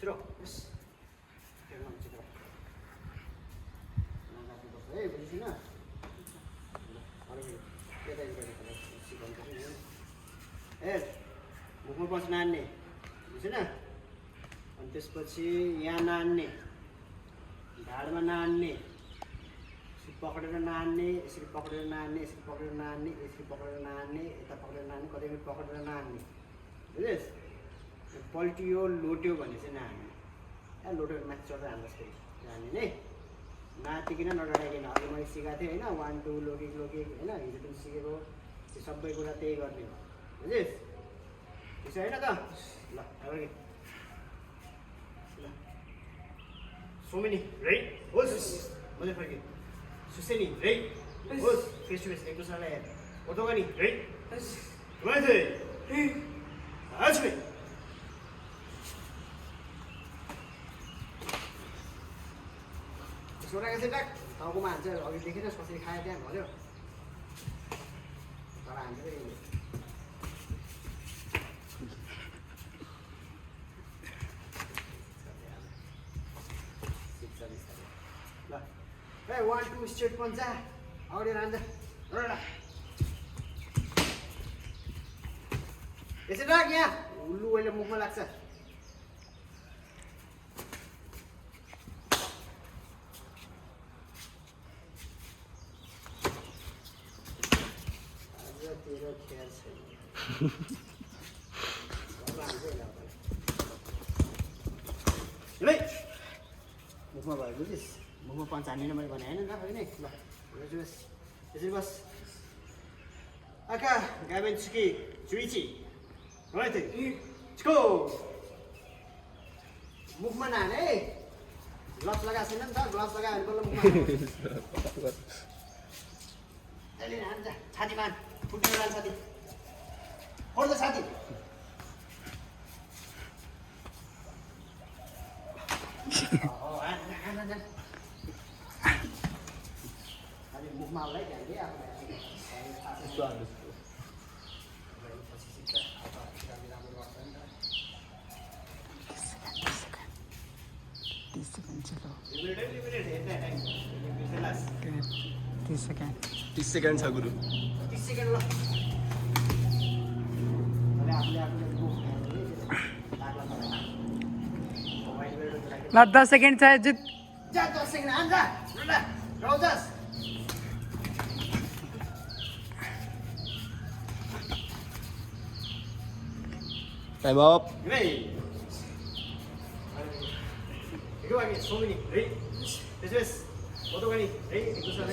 들어. 됐어. 대박 찍어. 에이 보시나? 바로 깨다 이거 지금 ए मुखमा बस्न नान्ने बुझेन अनि त्यसपछि यहाँ नान्ने ढाडमा नान्ने यसरी पक्रेर नान्ने यसरी पक्रेर नान्ने यसरी पक्रेर नान्ने यसरी पक्रेर नान्ने यता पक्रेर नान्ने कतै पक्रेर नान्ने बुझेस पल्टियो लोट्यो भने चाहिँ नान्ने लोट्यो माथि चढेर हान्नुहोस् फेरि नान्ने नै नातिकिन नडराइकन अघि मैले सिकाएको थिएँ होइन 1 2 लोकिक लोकिक होइन हिजो पनि सिकेको त्यो सबै कुरा त्यही गर्ने हो बुझेस त्यसो होइन त ल अगाडि ल सोमिनी रेडी होस् मजा फर्के सुसेनी रेडी होस् फेस टु फेस एक दुसरालाई हेर ओटोगनी रेडी वाइदै आजमे छोराको चाहिँ डाक टाउकोमा हान्छ अघि देखेन कसरी खायो त्यहाँ भन्यो तर हान्छ ल ए 1 2 स्ट्रेट पन्च जा अगाडि रान्छ एउटा यसरी राख यहाँ हुल्लु अहिले मुखमा लाग्छ तेरो खेल छैन मुखमा भयो बुझिस् मुखमा पन्च हान्ने मैले भने होइन होइन ल यसरी बस आका गाबेन्सुकी जुइची right go मुखमा नहाने है ग्लभ्स लगाएको छैन नि त ग्लभ्स लगायो भने बल्ल मुखमा अहिले हान्छ छातीमा फुट्ने बेला साथी फोड्छ साथी मुखमा आउला है त्यहाँदेखि आफूलाई 30 सेकेन्ड छ गुरु 30 सेकेन्ड ल ल 10 सेकेन्ड छ जित जा 10 सेकेन्ड आन जा ल Rojas time up Ready? Ikaw, so many. Ready? This is. Auto gani. Ready? Ito sa